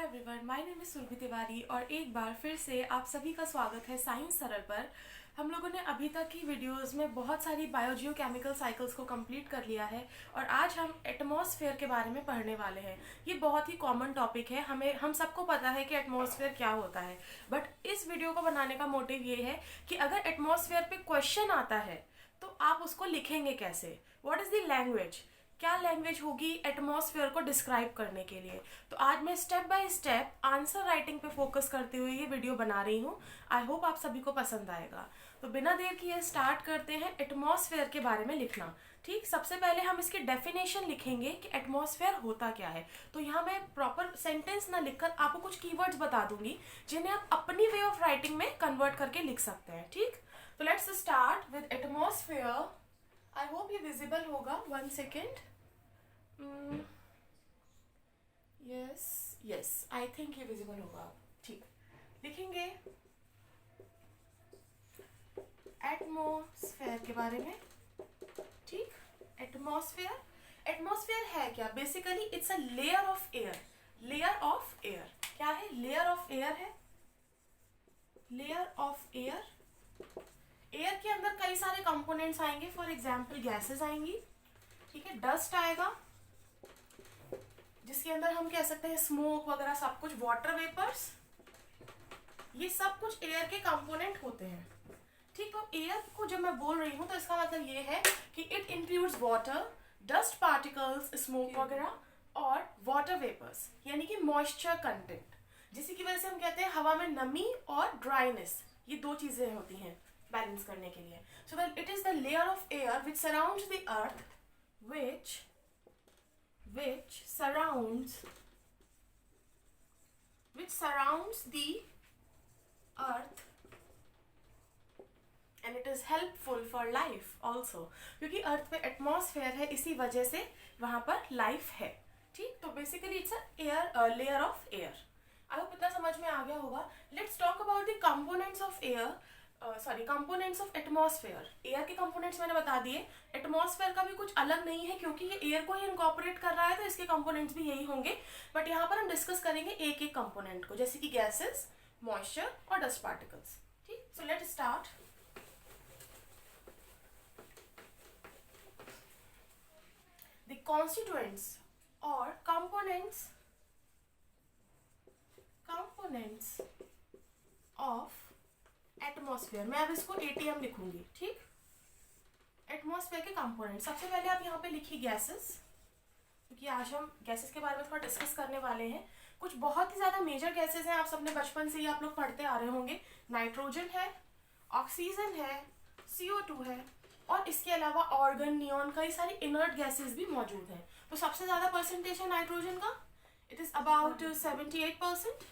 Everyone, my name is Surabhi Tiwari और एक बार फिर से आप सभी का स्वागत है साइंस सरल पर। हम लोगों ने अभी तक की वीडियोस में बहुत सारी बायोजियोकेमिकल साइकिल्स को कंप्लीट कर लिया है और आज हम एटमॉस्फेयर के बारे में पढ़ने वाले हैं। ये बहुत ही कॉमन टॉपिक है, हम सबको पता है कि एटमॉस्फेयर क्या होता है, बट इस वीडियो को बनाने का मोटिव ये है कि अगर एटमॉस्फेयर पे क्वेश्चन आता है तो आप उसको लिखेंगे कैसे, व्हाट इज द लैंग्वेज, क्या लैंग्वेज होगी एटमॉस्फेयर को डिस्क्राइब करने के लिए। तो आज मैं step by step answer writing पे फोकस करते हुए ये वीडियो बना रही हूँ। आई होप आप सभी को पसंद आएगा। तो बिना देर किए स्टार्ट करते हैं एटमॉस्फेयर के बारे में लिखना। ठीक, सबसे पहले हम इसकी डेफिनेशन लिखेंगे कि एटमॉस्फेयर होता क्या है। तो यहाँ मैं प्रॉपर सेंटेंस ना लिखकर आपको कुछ कीवर्ड्स बता दूंगी जिन्हें आप अपनी वे ऑफ राइटिंग में कन्वर्ट करके लिख सकते हैं। ठीक, तो let's start with atmosphere. I hope ये विजिबल होगा। 1 second. Yes yes, I think ये विजिबल होगा। ठीक, लिखेंगे एटमॉस्फेयर के बारे में। ठीक, एटमॉस्फेयर एटमॉस्फेयर है क्या? Basically it's a layer of air. Layer of air क्या है? लेयर ऑफ एयर है। लेयर ऑफ एयर, एयर के अंदर कई सारे कंपोनेंट्स आएंगे। फॉर एग्जाम्पल गैसेस आएंगी, ठीक है, डस्ट आएगा जिसके अंदर हम कह सकते हैं स्मोक वगैरह सब कुछ, वाटर वेपर्स, ये सब कुछ एयर के कंपोनेंट होते हैं। ठीक, तो एयर को जब मैं बोल रही हूँ तो इसका मतलब ये है कि it includes water, dust particles, smoke वगैरह और वाटर वेपर्स यानी कि मॉइस्चर कंटेंट, जिसकी वजह से हम कहते हैं हवा में नमी और ड्राइनेस, ये दो चीजें होती हैं बैलेंस करने के लिए। So that it is the layer of air which surrounds the earth, which surrounds the earth and it is helpful for life also, क्योंकि अर्थ पे एटमॉस्फेयर है इसी वजह से वहां पर लाइफ है। ठीक, तो basically it's a layer of air. I hope इतना समझ में आ गया होगा। Let's talk about the components of air, components of atmosphere. Air के कंपोनेंट्स मैंने बता दिए। एटमॉस्फेयर का भी कुछ अलग नहीं है क्योंकि ये एयर को ही इनकॉर्पोरेट कर रहा है, तो इसके कंपोनेंट्स भी यही होंगे। बट यहाँ पर हम डिस्कस करेंगे एक एक कंपोनेंट को, जैसे कि गैसेस, मॉइस्चर और डस्ट पार्टिकल्स। ठीक, so let's start. The constituents और कंपोनेंट्स ऑफ एटमॉस्फेयर, मैं अब इसको एटीएम लिखूंगी। ठीक, एटमॉस्फेयर के कंपोनेंट। सबसे पहले आप यहाँ पे लिखिए गैसेस, क्योंकि आज हम गैसेस के बारे में थोड़ा डिस्कस करने वाले हैं। कुछ बहुत ही ज्यादा मेजर गैसेस हैं, आप सबने बचपन से ही आप लोग पढ़ते आ रहे होंगे। नाइट्रोजन है, ऑक्सीजन है, CO2 है और इसके अलावा ऑर्गन, नियॉन, कई सारी इनर्ट गैसेस भी मौजूद हैं। तो सबसे ज्यादा परसेंटेज है नाइट्रोजन का, इट इज अबाउट 78%।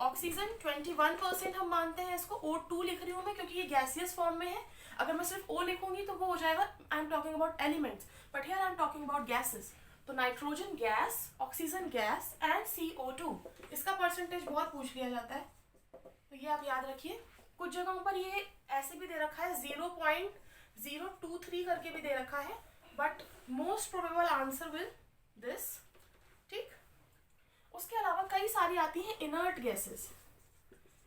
ऑक्सीजन 21% हम मानते हैं इसको। O2 लिख रही हूँ मैं क्योंकि ये गैसियस फॉर्म में है। अगर मैं सिर्फ O लिखूंगी तो वो हो जाएगा I am talking about elements, but here I am talking about gases. तो nitrogen gas, oxygen gas and CO2, इसका परसेंटेज बहुत पूछ लिया जाता है, तो ये आप याद रखिए। कुछ जगहों पर ये ऐसे भी दे रखा है, 0.023 करके भी दे रखा है, but most probable answer will this. ठीक, उसके अलावा कई सारी आती हैं inert gases.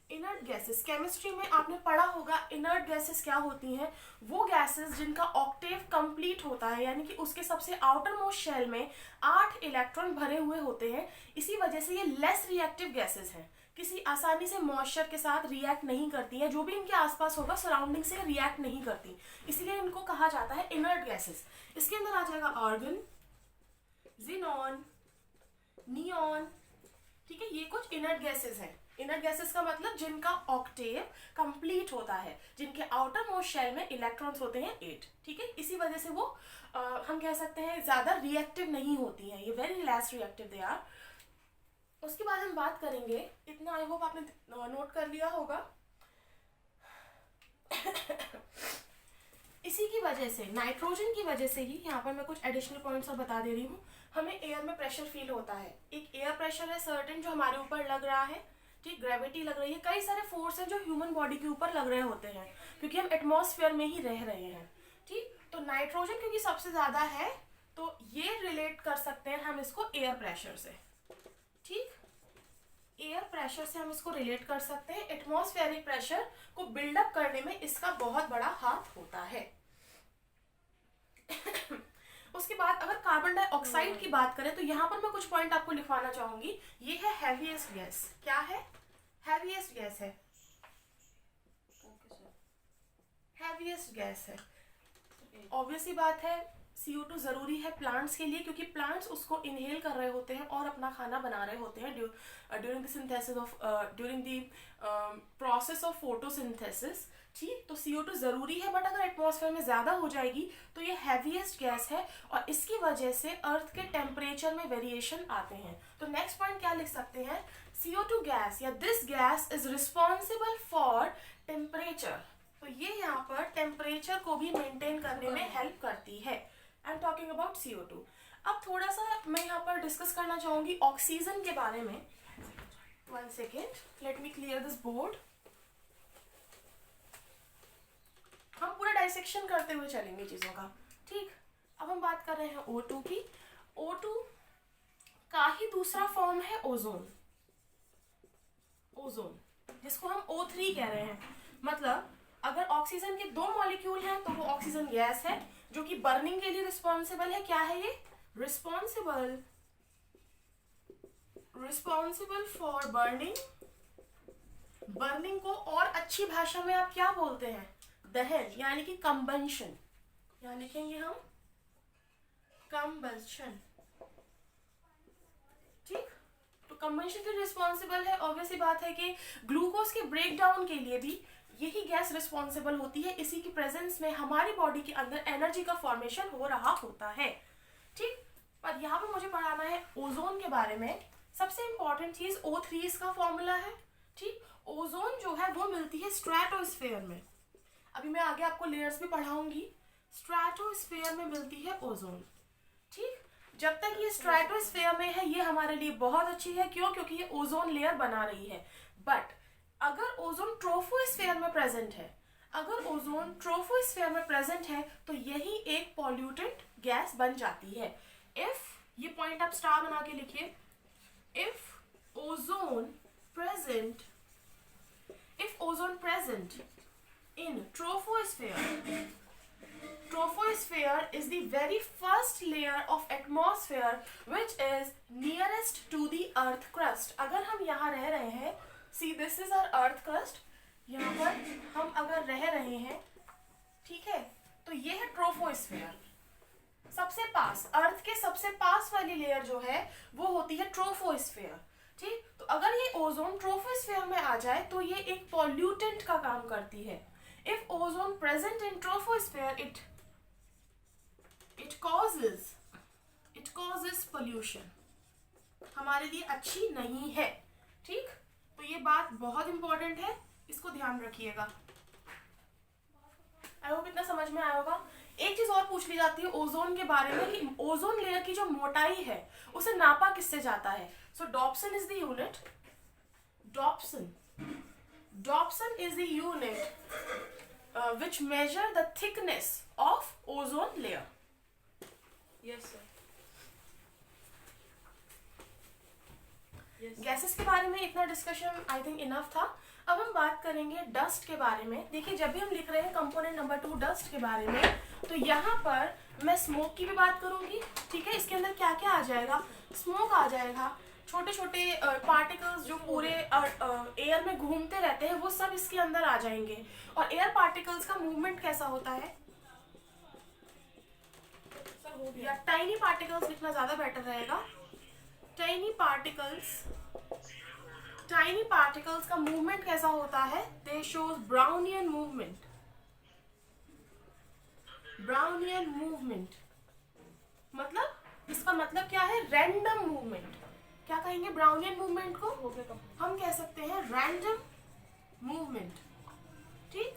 Inert gases chemistry में आपने पढ़ा होगा। इनर्ट गैसेस क्या होती हैं? वो गैसेस जिनका ऑक्टेव कंप्लीट होता है, यानी कि उसके सबसे आउटर मोस्ट शेल में 8 इलेक्ट्रॉन भरे हुए होते हैं। इसी वजह से ये लेस रिएक्टिव गैसेस हैं, किसी आसानी से मॉइस्चर के साथ रिएक्ट नहीं करती हैं, जो भी इनके आसपास होगा सराउंडिंग से रिएक्ट नहीं करती, इसलिए इनको कहा जाता है इनर्ट गैसेस। इसके अंदर आ जाएगा आर्गन, जिनॉन, नियॉन। ठीक है, ये कुछ इनर्ट गैसेस हैं। इनर्ट गैसेस का मतलब जिनका ऑक्टेव कंप्लीट होता है, जिनके आउटर मोस्ट शेल में इलेक्ट्रॉन्स होते हैं 8। ठीक है, इसी वजह से वो हम कह सकते हैं ज्यादा रिएक्टिव नहीं होती हैं, ये very less reactive they are. उसके बाद हम बात करेंगे, इतना आई होप आपने नोट कर लिया होगा। इसी की वजह से, नाइट्रोजन की वजह से ही, यहाँ पर मैं कुछ एडिशनल पॉइंट्स और बता दे रही हूँ, हमें एयर में प्रेशर फील होता है। एक एयर प्रेशर है सर्टेन जो हमारे ऊपर लग रहा है। ठीक, ग्रेविटी लग रही है, कई सारे फोर्स हैं जो ह्यूमन बॉडी के ऊपर लग रहे होते हैं क्योंकि हम एटमॉस्फेयर में ही रह रहे हैं। ठीक, तो नाइट्रोजन क्योंकि सबसे ज्यादा है तो ये रिलेट कर सकते हैं हम इसको एयर प्रेशर से। ठीक, एयर प्रेशर से हम इसको रिलेट कर सकते हैं। एटमॉस्फेरिक प्रेशर को बिल्डअप करने में इसका बहुत बड़ा हाथ होता है। उसके बाद अगर कार्बन डाइऑक्साइड की बात करें तो यहाँ पर मैं कुछ पॉइंट आपको लिखवाना चाहूंगी। ये है हैवीएस्ट गैस। क्या है? हैवीएस्ट गैस है। हैवीएस्ट गैस है। ऑब्वियसली बात है CO2 जरूरी है प्लांट्स के लिए, क्योंकि प्लांट्स उसको इनहेल कर रहे होते हैं और अपना खाना बना रहे होते हैं during the synthesis of during the process of photosynthesis. ठीक, तो CO2 जरूरी है, बट अगर एटमॉस्फेयर में ज्यादा हो जाएगी तो ये हैवीएस्ट गैस है और इसकी वजह से अर्थ के टेम्परेचर में वेरिएशन आते हैं। तो नेक्स्ट पॉइंट क्या लिख सकते हैं? CO2 गैस या this gas is responsible for temperature. तो ये यहाँ पर टेम्परेचर को भी मेंटेन करने में हेल्प करती है। आई एम टॉकिंग अबाउट CO2। अब थोड़ा सा मैं यहाँ पर डिस्कस करना चाहूंगी ऑक्सीजन के बारे में। 1 second, let me clear this board. हम पूरा डाइसेक्शन करते हुए चलेंगे चीजों का। ठीक, अब हम बात कर रहे हैं O2 की। O2 का ही दूसरा फॉर्म है ओजोन। ओजोन जिसको हम O3 कह रहे हैं। मतलब अगर ऑक्सीजन के 2 मॉलिक्यूल हैं तो वो ऑक्सीजन गैस है जो कि बर्निंग के लिए रिस्पॉन्सिबल है। क्या है ये? Responsible for burning. बर्निंग को और अच्छी भाषा में आप क्या बोलते हैं? दहन, यानी कि कंबंशन। यहाँ लिखेंगे हम कंबंशन। ठीक, तो कंबंशन के रिस्पॉन्सिबल है। ऑब्वियसली बात है कि ग्लूकोज के ब्रेक डाउन के लिए भी यही गैस रिस्पॉन्सिबल होती है। इसी की प्रेजेंस में हमारी बॉडी के अंदर एनर्जी का फॉर्मेशन हो रहा होता है। ठीक, पर यहाँ पे मुझे पढ़ाना है ओजोन के बारे में। सबसे इंपॉर्टेंट चीज O3 इसका फॉर्मूला है। ठीक, ओजोन जो है वो मिलती है स्ट्रेटोस्फेयर में। अभी मैं आगे आपको लेयर्स भी पढ़ाऊंगी। स्ट्रेटोस्फेयर में मिलती है ओजोन। ठीक, जब तक ये स्ट्रेटोस्फेयर में है ये हमारे लिए बहुत अच्छी है। क्यों? क्योंकि ये ओजोन लेयर बना रही है। बट अगर ओजोन ट्रोपोस्फेयर में प्रेजेंट है, तो यही एक पॉल्यूटेंट गैस बन जाती है। इफ, ये पॉइंट आप स्टार बना के लिखिए, if ozone present in troposphere is the very first layer of atmosphere which is nearest to the earth crust। अगर हम यहाँ रह रहे हैं, see this is our earth crust, यहाँ पर हम अगर रह रहे हैं, ठीक है, तो ये है ट्रोपोस्फेयर। सबसे पास, अर्थ के सबसे पास वाली लेयर जो है वो होती है ट्रोपोस्फेयर। ठीक, तो अगर ये ओजोन ट्रोपोस्फेयर में आ जाए तो ये एक पॉल्यूटेंट का काम करती है। If ozone present in troposphere, it causes pollution। हमारे लिए अच्छी नहीं है। ठीक, तो ये बात बहुत इंपॉर्टेंट है, इसको ध्यान रखिएगा। आई होप इतना समझ में आया होगा। एक चीज और पूछ ली जाती है ओजोन के बारे में कि ओजोन लेयर की जो मोटाई है उसे नापा किससे जाता है। So Dobson is the unit. Dobson is the unit which measure the thickness of ozone layer। Yes sir। Gases के बारे में इतना डिस्कशन आई थिंक इनफ था। अब हम बात करेंगे डस्ट के बारे में। देखिए, जब भी हम लिख रहे हैं कंपोनेंट नंबर 2 डस्ट के बारे में, तो यहाँ पर मैं स्मोक की भी बात करूंगी। ठीक है, इसके अंदर क्या क्या आ जाएगा? स्मोक आ जाएगा, छोटे छोटे पार्टिकल्स जो पूरे एयर में घूमते रहते हैं वो सब इसके अंदर आ जाएंगे। और एयर पार्टिकल्स का मूवमेंट कैसा होता है? या टाइनी पार्टिकल्स लिखना ज्यादा बेटर रहेगा। टाइनी पार्टिकल्स का मूवमेंट कैसा होता है? दे शोज ब्राउनियन मूवमेंट। मतलब इसका मतलब क्या है? Random movement. क्या कहेंगे ब्राउनियन मूवमेंट को? हम कह सकते हैं रैंडम मूवमेंट। ठीक,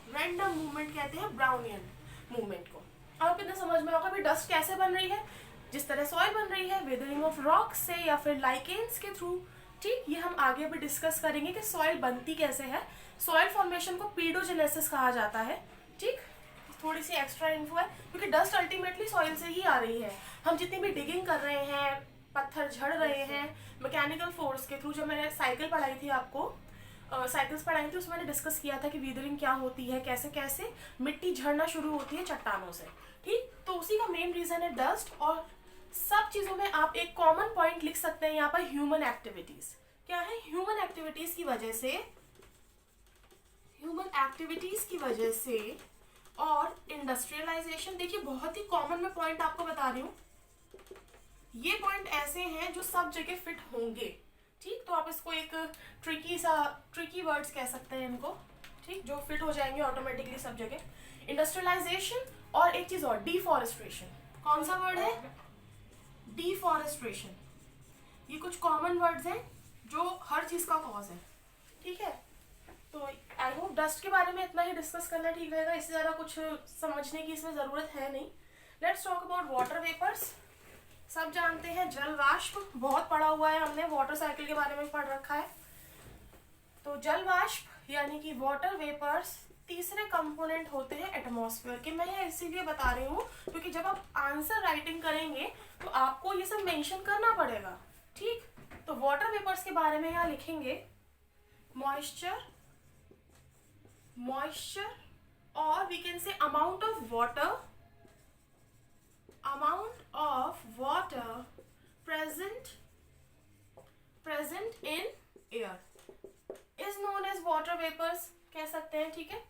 रैंडम मूवमेंट कहते हैं ब्राउनियन मूवमेंट को। अब कितना समझ में होगा भी डस्ट कैसे बन रही है? जिस तरह सॉइल बन रही है, वेदरिंग ऑफ रॉक से या फिर लाइकेन्स के थ्रू। ठीक, ये हम आगे भी डिस्कस करेंगे कि सॉइल बनती कैसे है। सॉइल फॉर्मेशन को पीडोजेनेसिस कहा जाता है। ठीक, थोड़ी सी एक्स्ट्रा इन्फो है क्योंकि डस्ट अल्टीमेटली सॉइल से ही आ रही है। हम जितनी भी डिगिंग कर रहे हैं, पत्थर झड़ रहे हैं मैकेनिकल फोर्स के थ्रू। जब मैंने साइकिल पढ़ाई थी आपको, साइकिल्स पढ़ाई थी, उसमें मैंने डिस्कस किया था कि वीदरिंग क्या होती है, कैसे कैसे मिट्टी झड़ना शुरू होती है चट्टानों से, ठीक। तो उसी का मेन रीजन है डस्ट। और सब चीज़ों में आप एक कॉमन पॉइंट लिख सकते हैं यहाँ पर, ह्यूमन एक्टिविटीज। क्या है? ह्यूमन एक्टिविटीज की वजह से, ह्यूमन एक्टिविटीज की वजह से और इंडस्ट्रियलाइजेशन। देखिए बहुत ही कॉमन में पॉइंट आपको बता रही हूँ, ये पॉइंट ऐसे हैं जो सब जगह फिट होंगे, ठीक। तो आप इसको एक ट्रिकी वर्ड्स कह सकते हैं इनको, ठीक, जो फिट हो जाएंगे ऑटोमेटिकली सब जगह। इंडस्ट्रियलाइजेशन और एक चीज और, डिफॉरेस्ट्रेशन। कौन सा वर्ड है? डिफॉरेस्ट्रेशन। ये कुछ कॉमन वर्ड्स हैं जो हर चीज का कॉज है, ठीक है। तो आई होप डस्ट के बारे में इतना ही डिस्कस करना ठीक रहेगा, इससे ज़्यादा कुछ समझने की इसमें ज़रूरत है नहीं। Let's talk about water vapours. सब जानते हैं जल वाष्प, बहुत पढ़ा हुआ है हमने, वाटर साइकिल के बारे में पढ़ रखा है। तो जल वाष्प यानी कि वाटर वेपर्स तीसरे कंपोनेंट होते हैं एटमॉस्फेयर के। मैं ये इसीलिए बता रही हूँ क्योंकि जब आप आंसर राइटिंग करेंगे तो आपको ये सब मेंशन करना पड़ेगा, ठीक। तो वाटर वेपर्स के बारे में यहाँ लिखेंगे मॉइस्चर और we can say amount of water present in air is known as water vapors कह सकते हैं, ठीक है।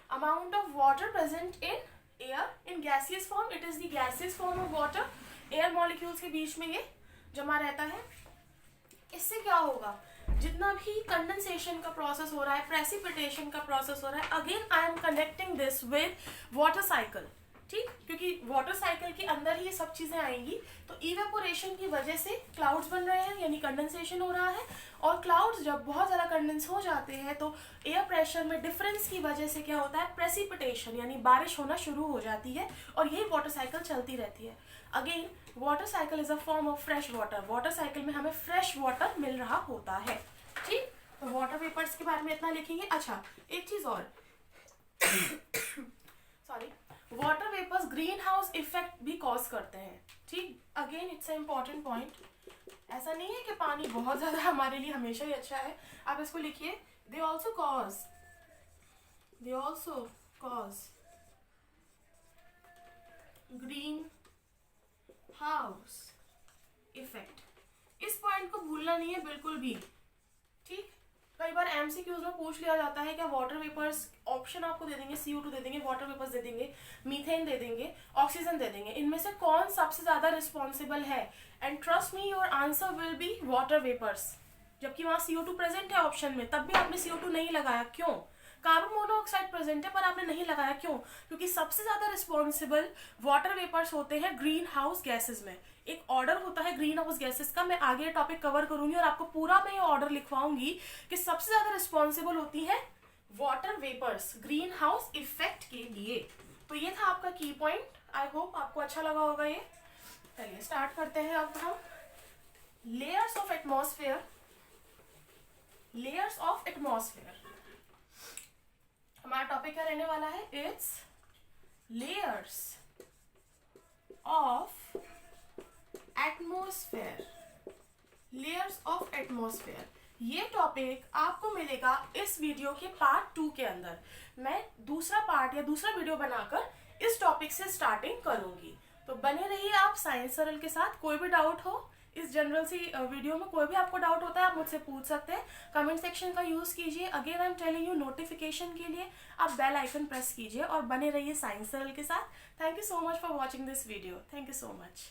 Amount of water present in air in gaseous form, it is the gaseous form of water. Air molecules के बीच में ये जमा रहता है। इससे क्या होगा, जितना भी कंडेंसेशन का प्रोसेस हो रहा है, प्रेसिपिटेशन का प्रोसेस हो रहा है, again I am connecting this with water cycle, ठीक, क्योंकि वाटर साइकिल के अंदर ही ये सब चीजें आएंगी। तो इवेपोरेशन की वजह से क्लाउड्स बन रहे हैं, यानी कंडेंसेशन हो रहा है। और क्लाउड्स जब बहुत ज़्यादा कंडेंस हो जाते हैं तो एयर प्रेशर में डिफरेंस की वजह से क्या होता है, प्रेसिपिटेशन यानी बारिश होना शुरू हो जाती है, और यही वाटर साइकिल चलती रहती है। Again water cycle is a form of fresh water. Water cycle में हमें फ्रेश वाटर मिल रहा होता है, ठीक। तो वाटर वेपर्स के बारे में इतना लिखेंगे। अच्छा, एक चीज और sorry, water vapours green house effect भी कॉज करते हैं, ठीक। Again it's a important point. ऐसा नहीं है कि पानी बहुत ज्यादा हमारे लिए हमेशा ही अच्छा है। आप इसको लिखिए, they also cause green house effect. इस पॉइंट को भूलना नहीं है बिल्कुल भी, ठीक। कई बार एमसीक्यूज में पूछ लिया जाता है क्या वाटर वेपर्स, ऑप्शन आपको दे देंगे, CO2 दे देंगे, वाटर वेपर्स दे देंगे, मीथेन दे देंगे, ऑक्सीजन दे देंगे, इनमें से कौन सबसे ज्यादा रिस्पॉन्सिबल है? And trust me your answer will be water vapours. जबकि वहां CO2 प्रेजेंट है ऑप्शन में, तब भी आपने CO2 नहीं लगाया, क्यों? कार्बन मोनोऑक्साइड प्रेजेंट है पर आपने नहीं लगाया, क्यों? क्योंकि सबसे ज्यादा रिस्पॉन्सिबल वाटर वेपर्स होते हैं ग्रीन हाउस गैसेज में। एक ऑर्डर होता है ग्रीन हाउस गैसेस का, मैं आगे टॉपिक कवर करूंगी और आपको पूरा मैं ये ऑर्डर लिखवाऊंगी कि सबसे ज्यादा रिस्पॉन्सिबल होती है water vapours green house effect के लिए। तो ये था आपका की पॉइंट। आई होप आपको अच्छा लगा होगा ये। चलिए स्टार्ट करते हैं अब हम layers of atmosphere. Layers of atmosphere हमारा टॉपिक क्या रहने वाला है? It's layers of atmosphere. Layers of atmosphere, ये टॉपिक आपको मिलेगा इस वीडियो के पार्ट 2 के अंदर। मैं दूसरा पार्ट या दूसरा वीडियो बनाकर इस टॉपिक से स्टार्टिंग करूंगी। तो बने रहिए आप साइंस सरल के साथ। कोई भी डाउट हो इस जनरल सी वीडियो में, कोई भी आपको डाउट होता है आप मुझसे पूछ सकते हैं। कमेंट सेक्शन का यूज कीजिए। Again I am telling you, notification के लिए आप बेल आइकन प्रेस कीजिए और बने रहिए साइंस सरल के साथ। Thank you so much for watching this video. Thank you so much.